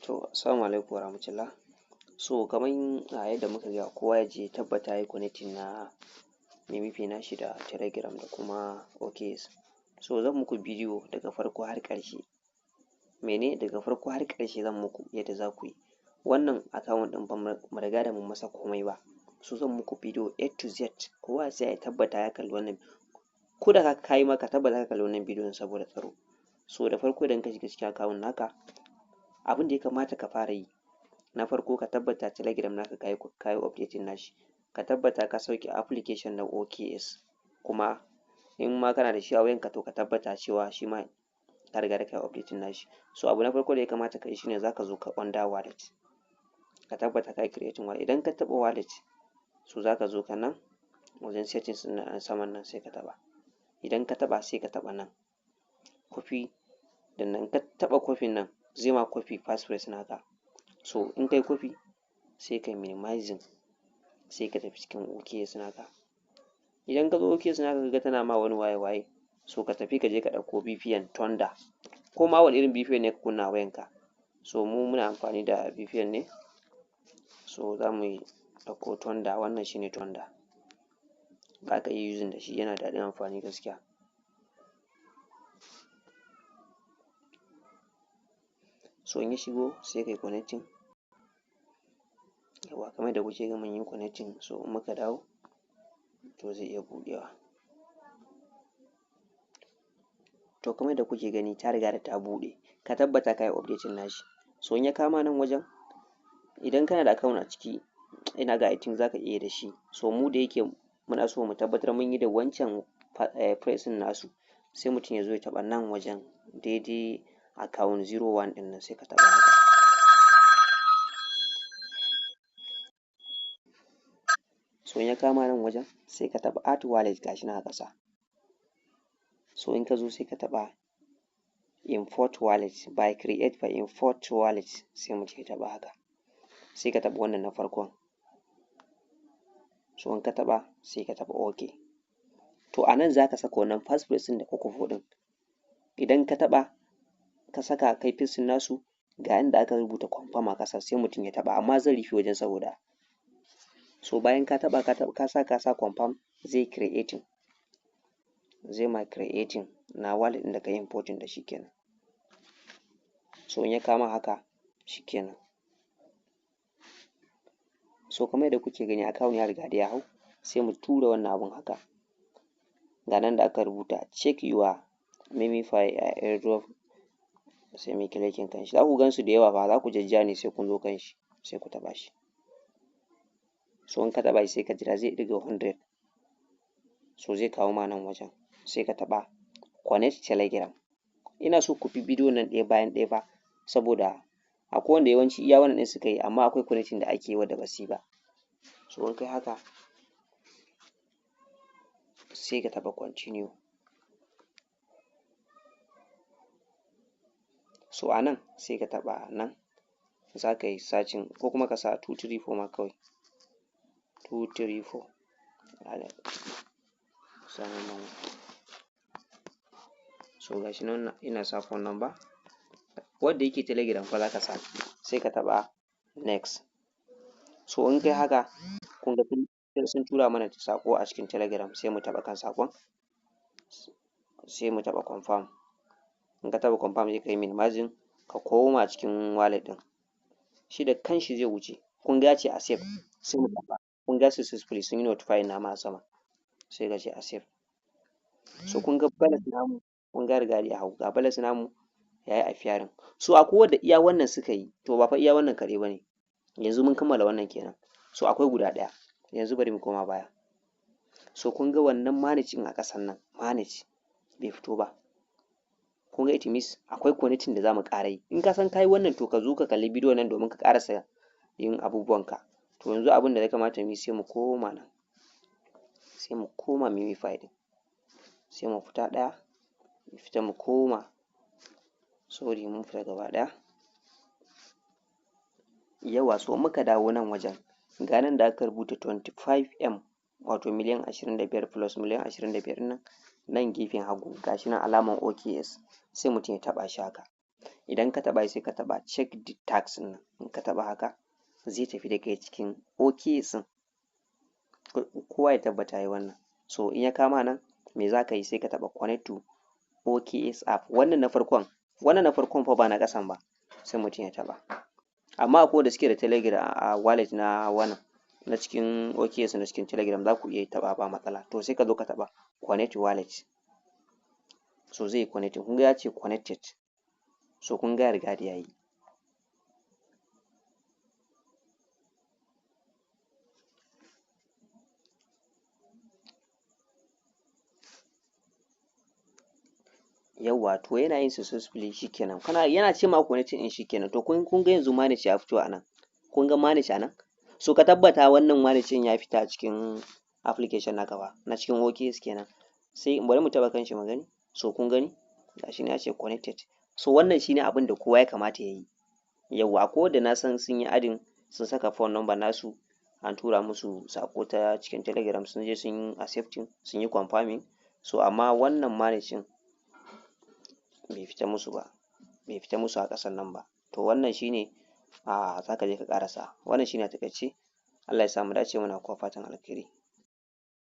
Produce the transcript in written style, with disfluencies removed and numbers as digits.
To, assalamu alaikum warahmatullah. So kamar yadda muka ga kowa ya je tabbata ya yi connecting na Mimifi nashi da Telegram da kuma OKX. So zan muku bidiyo daga farko har ƙarshe. Daga farko har ƙarshe zan muku yadda za ku yi. Wannan account ɗin ba mu riga da mun masa komai ba. So zan muku bidiyo A to Z. Kowa sai ya tabbata ya kalli wannan. Ko da ka yi maka tabbata ka kalli wannan bidiyon saboda tsaro. So da farko idan ka shiga cikin account naka, abin da ya kamata ka fara yi, na farko ka tabbata Telegram naka ka yi updating nashi. Ka tabbata ka sauke application na OKX. Kuma in ma kana da shi a wayanka to ka tabbata cewa shi ma ka riga da ka yi updating nashi. So abu na farko da ya kamata ka yi shine za ka zo ka under wallet. Ka tabbata ka yi creating wallet. Idan ka taɓa wallet, so za ka zo ka nan wajen settings na saman nan sai ka taɓa. Idan ka taɓa sai ka taɓa nan copy, da nan ka taɓa copy nan zai ma copy passphrase naka. So in kai copy sai kai minimizing sai ka tafi cikin OKX naka. Idan ka zo OKX naka ka ga tana ma wani waye so ka tafi ka je ka ɗauko VPN Thunder, ko ma wani irin VPN ne ka kunna a wayanka. So mu muna amfani da VPN ne, so za mu yi ɗauko Thunder. Wannan shine Thunder, za ka iya using da shi, yana da daɗin amfani gaskiya. So in ya shigo sai kai connecting. Yawa kamar da kuke ga mun yi connecting, so in muka dawo to zai iya buɗewa. To kamar da kuke gani ta riga da ta buɗe. Ka tabbata ka yi updating nashi. So in ya kama nan wajen, idan kana da account a ciki, ina ga I think za ka iya da shi. So mu da yake muna so mu tabbatar mun yi da wancan pricing nasu, sai mutum ya zo ya taɓa nan wajen daidai account 01 ɗin nan sai ka taɓa haka. So in ya kama nan wajen sai ka taɓa add wallet gashi nan a ƙasa. So in ka zo sai ka taɓa import wallet, by create by import wallet sai mutum ya taɓa haka. Sai ka taɓa wannan na farkon. So in ka taɓa sai ka taɓa OK. To a nan za ka saka wannan passphrase ɗin da kwakwafi ɗin. Idan ka taɓa ka saka kai pasting nasu, ga inda aka rubuta confirm a ƙasa sai mutum ya taɓa, amma zan rufe wajen saboda. So bayan ka taɓa ka sa confirm zai creating. Zai ma creating na wallet ɗin da ka yi importing da shi kenan. So in ya kama haka shi kenan. So kamar yadda kuke gani account ya riga da ya hau, sai mu tura wannan abun haka. Ga nan da aka rubuta check your Mimify airdrop, sai mu clicking kan shi. Za ku gan su da yawa fa, za ku jajja ne sai kun zo kan shi sai ku taɓa shi. So in ka taɓa shi sai ka jira zai ɗiga 100. So zai kawo ma nan wajen sai ka taɓa connect Telegram. Ina so ku bi bidiyon nan ɗaya bayan ɗaya fa, saboda akwai wanda yawanci iya wannan ɗin suka yi, amma akwai connecting da ake yi wadda ba su yi ba. So in kai haka sai ka taɓa continue. So a nan sai ka taɓa nan, za ka yi searching ko kuma ka sa 234 ma kawai. 234. So gashi nan ina sa phone number. Wanda yake Telegram fa za ka sa, sai ka taɓa next. So in kai haka, kun ga sun tura mana saƙo a cikin Telegram, sai mu taɓa kan saƙon, sai mu taɓa confirm. In ka taɓa confirm sai ka yi minimizing ka koma cikin wallet ɗin. Shi da kanshi zai wuce. Kun ga ya ce accept, sai mu taɓa. Kun ga successfully sun yi notifying nama a sama, sai ka ce accept. So kun ga balance namu, kun ga riga ya hau, ga balance namu ya yi appearing. So akwai wanda iya wannan suka yi, to ba fa iya wannan kaɗai ba ne. Yanzu mun kammala wannan kenan. So akwai guda ɗaya. Yanzu bari mu koma baya. So kun ga wannan manage ɗin a ƙasan nan, manage bai fito ba. Kun ga it means akwai connecting da za mu ƙara yi. In ka san ka yi wannan to ka zo ka kalli bidiyon nan domin ka ƙarasa yin abubuwanka. To yanzu abin da ya kamata mu yi sai mu koma nan. Sai mu koma Mimify ɗin. Sai mu fita ɗaya, mu fita mu koma. Sorry mun fita gaba ɗaya. Yawa so muka dawo nan wajen. Ga nan da aka rubuta 25M, wato miliyan 25 plus miliyan 25 nan gefen hagu gashi nan alaman OKX, sai mutum ya taɓa shi haka. idan ka taɓa sai ka taɓa check the tax ɗin nan, in ka taɓa haka zai tafi da kai cikin OKs ɗin. Kowa ya tabbata ya yi wannan. So in ya kama nan me za ka yi sai ka taɓa connect to OKs app. Wannan na farkon fa ba na ƙasan ba, sai mutum ya taɓa. Amma akwai wanda suke da Telegram a wallet na wannan na cikin OKs na cikin Telegram za ku iya taɓa ba matsala. To sai ka zo ka taɓa connect wallet. So zai yi connecting. Kun ga ya ce connected. So kun ga ya riga da ya yi. Yawwa to yana yin successfully shikenan. Yana ce ma connecting ɗin shikenan. To kun ga yanzu manage ya fito a nan. Kun ga manage a nan? So ka tabbata wannan manage ɗin ya fita cikin application naka ba, na cikin OKs kenan. Sai bari mu taɓa kanshi mu gani. So kun gani? Gashi nan ya ce connected. So wannan shine abin da kowa ya kamata ya yi. Yawwa akwai wanda na san sun yi adding sun saka phone number nasu an tura musu saƙo ta cikin Telegram sun je sun yi accepting sun yi confirming. So amma wannan manage ɗin bai fita musu ba, bai fita musu a ƙasan nan ba. To wannan shine za ka je ka ƙarasa. Wannan shine a taƙaice. Allah ya sa mu dace, muna kuwa fatan alkhairi.